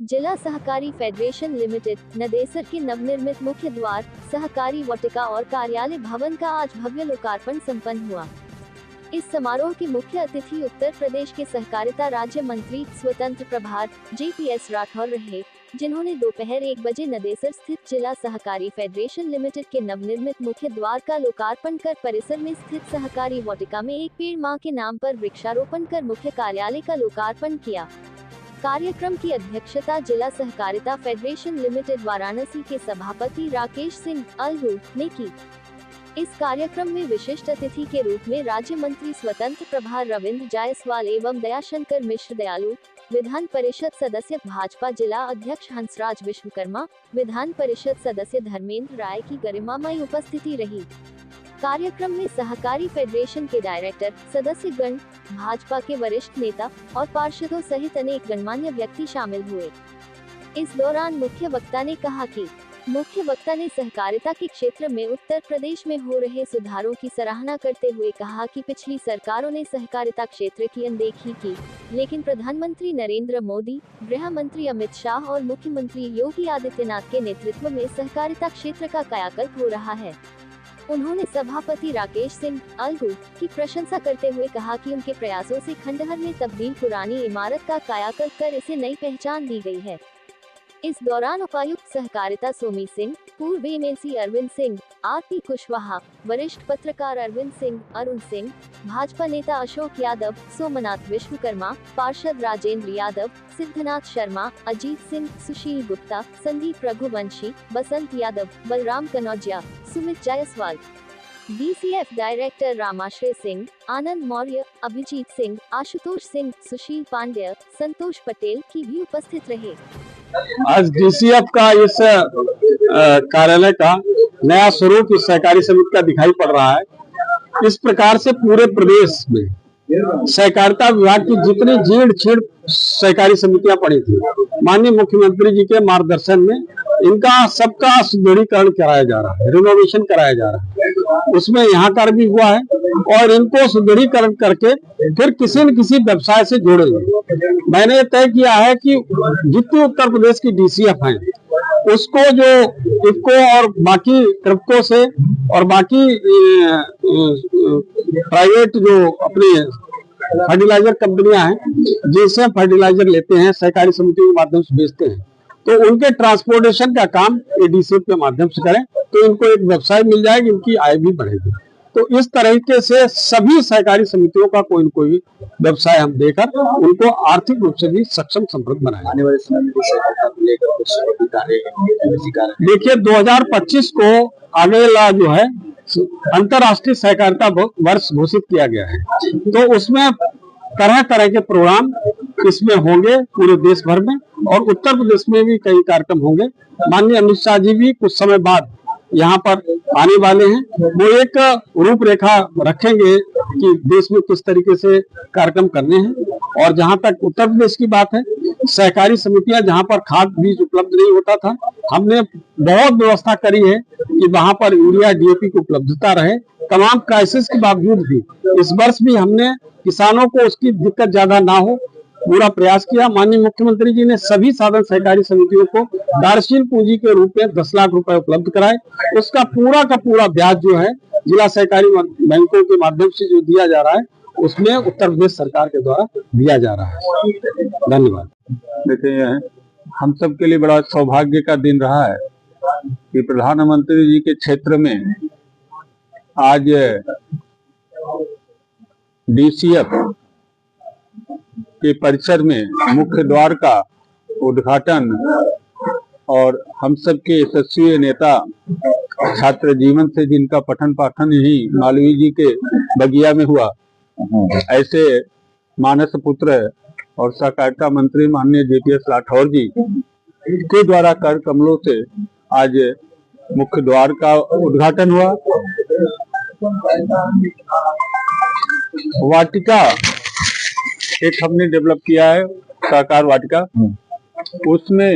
जिला सहकारी federation limited Nadesar के नवनिर्मित मुख्य द्वार, सहकारी वाटिका और कार्यालय भवन का आज भव्य लोकार्पण संपन्न हुआ। इस समारोह के मुख्य अतिथि उत्तर प्रदेश के सहकारिता राज्य मंत्री स्वतंत्र प्रभार JPS राठौर रहे, जिन्होंने दोपहर 1 बजे नदेसर स्थित जिला सहकारी फेडरेशन लिमिटेड के नवनिर्मित मुख्य द्वार का लोकार्पण कर परिसर में स्थित सहकारी वाटिका में एक पेड़ मां के नाम पर वृक्षारोपण कर मुख्य कार्यालय का लोकार्पण किया। कार्यक्रम की अध्यक्षता जिला सहकारिता फेडरेशन लिमिटेड वाराणसी के सभापति राकेश सिंह अलगू ने की। इस कार्यक्रम में विशिष्ट अतिथि के रूप में राज्य मंत्री स्वतंत्र प्रभार रविंद्र जायसवाल एवं दयाशंकर मिश्र दयालु, विधान परिषद सदस्य भाजपा जिला अध्यक्ष हंसराज विश्वकर्मा, विधान परिषद सदस्य धर्मेंद्र राय की गरिमामयी उपस्थिति रही। कार्यक्रम में सहकारी फेडरेशन के डायरेक्टर, सदस्यगण, भाजपा के वरिष्ठ नेता और पार्षदों सहित अनेक गणमान्य व्यक्ति शामिल हुए। इस दौरान मुख्य वक्ता ने सहकारिता के क्षेत्र में उत्तर प्रदेश में हो रहे सुधारों की सराहना करते हुए कहा कि पिछली सरकारों ने सहकारिता क्षेत्र की अनदेखी की, लेकिन प्रधानमंत्री नरेंद्र मोदी, गृह मंत्री अमित शाह और मुख्यमंत्री योगी आदित्यनाथ के नेतृत्व में सहकारिता क्षेत्र का कायाकल्प हो रहा है। उन्होंने सभापति राकेश सिंह अलगू की प्रशंसा करते हुए कहा कि उनके प्रयासों से खंडहर में तब्दील पुरानी इमारत का कायाकल्प कर इसे नई पहचान दी गई है। इस दौरान उपायुक्त सहकारिता सोमी सिंह, पूर्व MLC अरविंद सिंह, RP कुशवाहा, वरिष्ठ पत्रकार अरविंद सिंह, अरुण सिंह, भाजपा नेता अशोक यादव, सोमनाथ विश्वकर्मा, पार्षद राजेंद्र यादव, सिद्धनाथ शर्मा, अजीत सिंह, सुशील गुप्ता, संदीप रघुवंशी, बसंत यादव, बलराम कनौजिया, सुमित जायसवाल, DCF डायरेक्टर रामाश्रय सिंह, आनंद मौर्य, अभिजीत सिंह, आशुतोष सिंह, सुशील पांड्य, संतोष पटेल की भी उपस्थित रहे। आज DCF का इस कार्यालय का नया स्वरूप इस सहकारी समिति का दिखाई पड़ रहा है। इस प्रकार से पूरे प्रदेश में सहकारिता विभाग की जितनी जीर्ण छीण सहकारी समितियां पड़ी थी, माननीय मुख्यमंत्री जी के मार्गदर्शन में इनका सबका सुदृढ़ीकरण कराया जा रहा है, रिनोवेशन कराया जा रहा है। उसमें यहाँ कार्य भी हुआ है और इनको सुदृढ़ीकरण करके फिर किसी न किसी व्यवसाय से जोड़ेंगे। मैंने तय किया है कि जितनी उत्तर प्रदेश की DCF हैं, उसको जो इफको और बाकी ट्रिपको से और बाकी प्राइवेट जो अपने फर्टिलाइजर कंपनियां हैं, जिनसे फर्टिलाइजर लेते हैं, सहकारी समितियों के माध्यम से बेचते हैं, तो उनके ट्रांसपोर्टेशन का काम DCF के माध्यम से करें तो इनको एक व्यवसाय मिल जाएगी, इनकी आय भी बढ़ेगी। तो इस तरीके से सभी सहकारी समितियों का कोई न कोई व्यवसाय हम देकर उनको आर्थिक रूप से भी सक्षम समृद्ध बनाएंगे। आने वाले समय में देखिए 2025 को अगला जो है अंतर्राष्ट्रीय सहकारिता वर्ष घोषित किया गया है, तो उसमें तरह तरह के प्रोग्राम इसमें होंगे पूरे देश भर में, और उत्तर प्रदेश में भी कई कार्यक्रम होंगे। माननीय अमित शाह जी भी कुछ समय बाद यहाँ पर आने वाले हैं। वो एक रूपरेखा रखेंगे कि देश में किस तरीके से कार्यक्रम करने हैं। और जहाँ तक उत्तर प्रदेश की बात है, सहकारी समितियां जहाँ पर खाद बीज उपलब्ध नहीं होता था, हमने बहुत व्यवस्था करी है कि वहां पर यूरिया DAP की उपलब्धता रहे। तमाम क्राइसिस के बावजूद भी इस वर्ष भी हमने किसानों को उसकी दिक्कत ज्यादा ना हो, पूरा प्रयास किया। माननीय मुख्यमंत्री जी ने सभी साधन सहकारी समितियों को कार्यशील पूंजी के रूप में 10 लाख रुपए उपलब्ध कराए। उसका पूरा का पूरा ब्याज जो है जिला सहकारी बैंकों के माध्यम से जो दिया जा रहा है, उसमें उत्तर प्रदेश सरकार के द्वारा दिया जा रहा है। धन्यवाद। देखिए, हम सब के लिए बड़ा सौभाग्य का दिन रहा है कि प्रधानमंत्री जी के क्षेत्र में आज DCF के परिसर में मुख्य द्वार का उद्घाटन और हम सब के यशस्वी नेता छात्र जीवन से जिनका पठन पाठन ही मालवीय जी के बगिया में हुआ, ऐसे मानस पुत्र और सहकारिता मंत्री माननीय JPS राठौर जी के द्वारा कर कमलों से आज मुख्य द्वार का उद्घाटन हुआ। वाटिका एक हमने डेवलप किया है, सहकार वाटिका। उसमें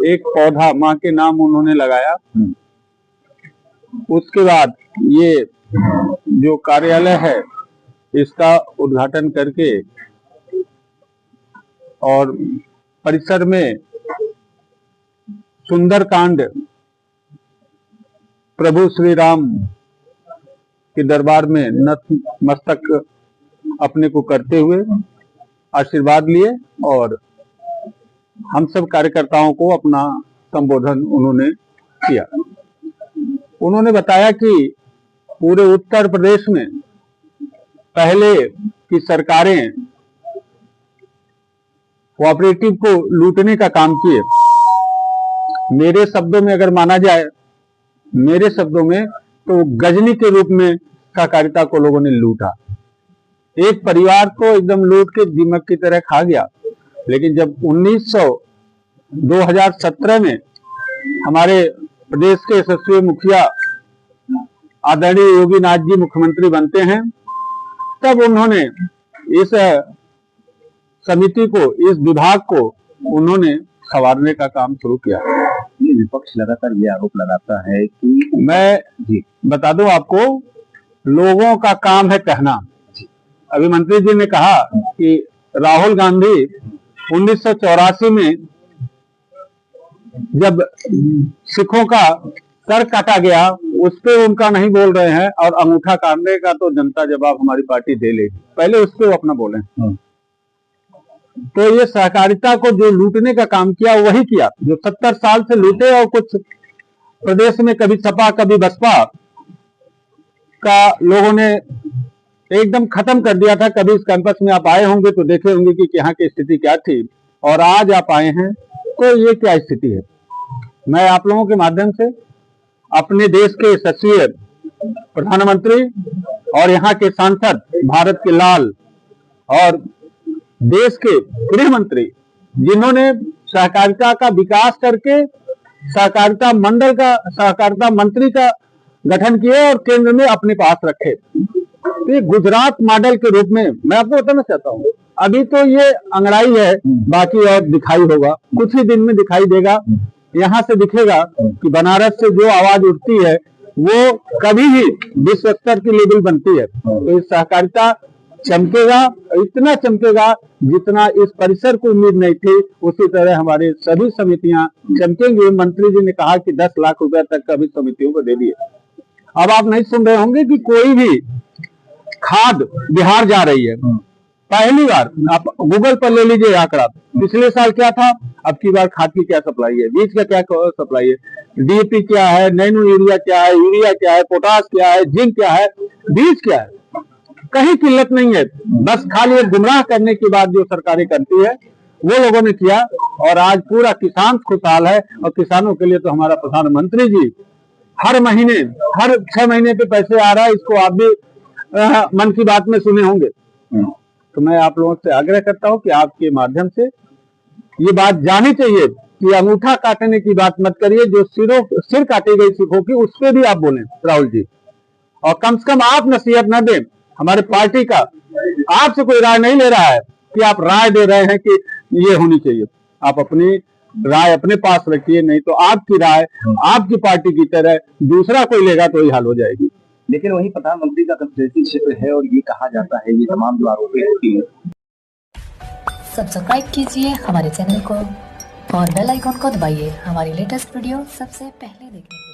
एक पौधा माँ के नाम उन्होंने लगाया। उसके बाद ये जो कार्यालय है इसका उद्घाटन करके और परिसर में सुंदरकांड प्रभु श्री राम के दरबार में नतमस्तक अपने को करते हुए आशीर्वाद लिए और हम सब कार्यकर्ताओं को अपना संबोधन उन्होंने किया। उन्होंने बताया कि पूरे उत्तर प्रदेश में पहले की सरकारें कोऑपरेटिव को लूटने का काम किए। मेरे शब्दों में अगर माना जाए, मेरे शब्दों में, तो गजनी के रूप में सहकारिता को लोगों ने लूटा। एक परिवार को एकदम लूट के दीमक की तरह खा गया। लेकिन जब 2017 में हमारे प्रदेश के यशस्वी मुखिया आदरणीय योगी नाथ जी मुख्यमंत्री बनते हैं, तब उन्होंने इस समिति को, इस विभाग को उन्होंने संवारने का काम शुरू किया। ये विपक्ष लगातार ये आरोप लगाता है कि, मैं बता दूं आपको, लोगों का काम है कहना। अभी मंत्री जी ने कहा कि राहुल गांधी 1984 में जब सिखों का सर काटा गया, उस पे उनका नहीं बोल रहे हैं, और अंगूठा काटने का तो जनता जवाब हमारी पार्टी दे लेगी, पहले उस पे वो अपना बोले। तो ये सहकारिता को जो लूटने का काम किया वही किया, जो 70 साल से लूटे। और कुछ प्रदेश में कभी सपा कभी बसपा का लोगों ने एकदम खत्म कर दिया था। कभी इस कैंपस में आप आए होंगे तो देखे होंगे कि यहाँ की स्थिति क्या थी, और आज आप आए हैं तो ये क्या स्थिति है। मैं आप लोगों के माध्यम से अपने देश के यशस्वी प्रधानमंत्री और यहाँ के सांसद भारत के लाल और देश के गृह मंत्री, जिन्होंने सहकारिता का विकास करके सहकारिता मंडल का, सहकारिता मंत्री का गठन किया और केंद्र में अपने पास रखे। तो ये गुजरात मॉडल के रूप में मैं आपको बताना चाहता हूँ। अभी तो ये अंगड़ाई है, बाकी और दिखाई होगा, कुछ ही दिन में दिखाई देगा। यहाँ से दिखेगा कि बनारस से जो आवाज उठती है वो कभी भी विश्व स्तर की लेवल बनती है। तो इस सहकारिता चमकेगा, इतना चमकेगा जितना इस परिसर को उम्मीद नहीं थी। उसी तरह हमारे सभी समितियां चमकेंगी। मंत्री जी ने कहा कि 10 लाख रुपए तक का भी समितियों को दे दिए। अब आप नहीं सुन रहे होंगे कि कोई भी खाद बिहार जा रही है। पहली बार आप गूगल पर ले लीजिए आंकड़ा, पिछले साल क्या था, अब की बार खाद की क्या सप्लाई है, बीज का क्या सप्लाई है, डीएपी क्या है, नैनो यूरिया क्या है, यूरिया क्या है, पोटास क्या है, जिंक क्या है, बीज क्या है, कहीं किल्लत नहीं है। बस खाली एक गुमराह करने की बात जो सरकारें करती है वो लोगों ने किया, और आज पूरा किसान खुशहाल है। और किसानों के लिए तो हमारा प्रधानमंत्री जी हर महीने, हर 6 महीने पे पैसे आ रहा है। इसको आप भी मन की बात में सुने होंगे। तो मैं आप लोगों से आग्रह करता हूं कि आपके माध्यम से ये बात जानी चाहिए कि अंगूठा काटने की बात मत करिए। जो सिर काटी गई सिखों की, उस पर भी आप बोलें राहुल जी, और कम से कम आप नसीहत न दें। हमारे पार्टी का आपसे कोई राय नहीं ले रहा है कि आप राय दे रहे हैं कि ये होनी चाहिए। आप अपनी राय अपने पास रखिए, नहीं तो आपकी राय आपकी पार्टी की तरह दूसरा कोई लेगा तो ही हाल हो जाएगी। लेकिन वही प्रधानमंत्री का कंस्टिट्यूएंसी क्षेत्र है और ये कहा जाता है, ये तमाम जो आरोप होती है। सब्सक्राइब कीजिए हमारे चैनल को और बेल आइकॉन को दबाइए हमारी लेटेस्ट वीडियो सबसे पहले देखने के लिए।